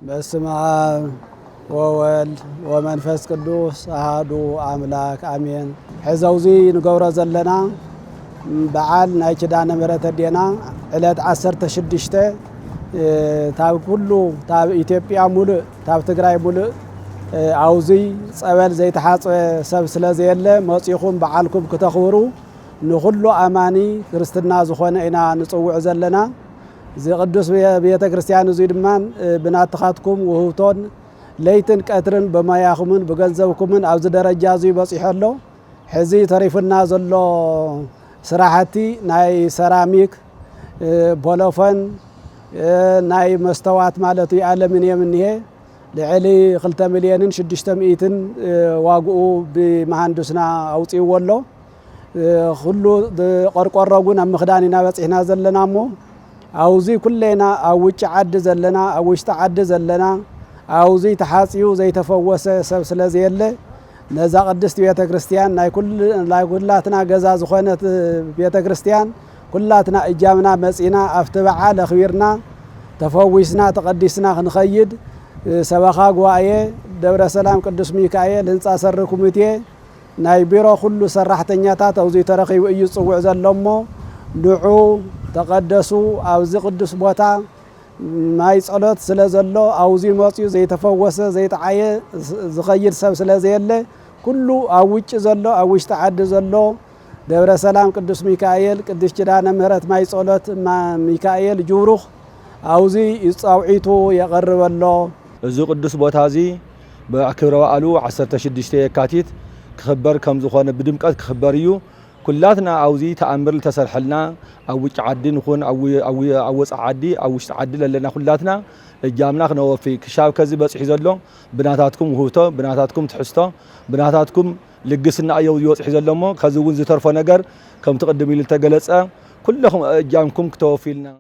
በስመ አብ ወወልድ ወመንፈስ ቅዱስ አሐዱ አምላክ አሜን። ሕዘውዚ ንገብሮ ዘለና በዓል ናይ ኪዳነ ምሕረት ኣዴና ዕለት 16 ታብ ኩሉ ታብ ኢትዮጵያ ሙሉእ ታብ ትግራይ ሙሉእ አውዚ ጸበል ዘይተሓጽበ ሰብ ስለዘየለ መጺኹም በዓልኩም ክተኽብሩ ንኹሉ ኣማኒ ክርስትና ዝኾነ ኢና ንጽውዕ ዘለና። እዚ ቅዱስ ቤተ ክርስቲያን እዙይ ድማን ብናትኻትኩም ውህብቶን ለይትን ቀትርን በማያኹምን ብገንዘብኩምን ኣብዚ ደረጃ እዙይ በፂሖ ኣሎ። ሕዚ ተሪፍና ዘሎ ስራሕቲ ናይ ሰራሚክ ቦሎፎን ናይ መስተዋት ማለት እዩ ኣሉሚንየም እኒሄ ልዕሊ 2 ሚልዮንን 600 ዋግኡ ብመሃንድስና ኣውፂእዎ ኣሎ። ኩሉ ቆርቆሮ እውን ኣብ ምኽዳን ኢና በፂሕና ዘለና እሞ ኣውዚ ኩሌና ኣብ ውጭ ዓዲ ዘለና ኣብ ውሽጢ ዓዲ ዘለና ኣውዚ ተሓፂዩ ዘይተፈወሰ ሰብ ስለዘየለ ነዛ ቅድስቲ ቤተ ክርስቲያን ናይ ኩላትና ገዛ ዝኾነት ቤተ ክርስቲያን ኩላትና እጃምና መፂና ኣብቲ በዓል ኣኽቢርና ተፈዊስና ተቐዲስና ክንኸይድ ሰበኻ ጉባኤ ደብረ ሰላም ቅዱስ ሚካኤል ህንፃ ሰሪ ኮሚቴ ናይ ቢሮ ኩሉ ሰራሕተኛታት ኣውዚ ተረኺቡ እዩ ዝፅውዕ ዘሎ እሞ ንዑ ተቀደሱ ኣብዚ ቅዱስ ቦታ ማይ ጸሎት ስለ ዘሎ ኣውዚ መፅኡ ዘይተፈወሰ ዘይተዓየ ዝኸይድ ሰብ ስለዘየለ ኩሉ ኣብ ውጭ ዘሎ ኣብ ውሽጢ ዓዲ ዘሎ ደብረ ሰላም ቅዱስ ሚካኤል ቅዱስ ኪዳነ ምሕረት ማይ ጸሎት ሚካኤል ጅብሩኽ ኣውዚ ይጻውዒቱ የቐርበሎ። እዚ ቅዱስ ቦታ እዚ ብክብረ በዓሉ 16 የካቲት ክኽበር ከም ዝኾነ ብድምቀት ክኽበር እዩ። ኩላትና ኣውዚ ተኣምር ተሰርሐልና ኣብ ውጭ ዓዲ ንኹን ኣብ ወፃኢ ዓዲ ኣብ ውሽጢ ዓዲ ለለና ኩላትና እጃምና ክነወፊ ክሻብ ከዚ በፂሑ ዘሎ ብናታትኩም ውህብቶ ብናታትኩም ትሕዝቶ ብናታትኩም ልግስና እዩ ይወፅሕ ዘሎ እሞ ከዚ እውን ዝተርፎ ነገር ከምቲ ቅድም ኢሉ ተገለጸ ኩልኩም እጃምኩም ክተወፊልና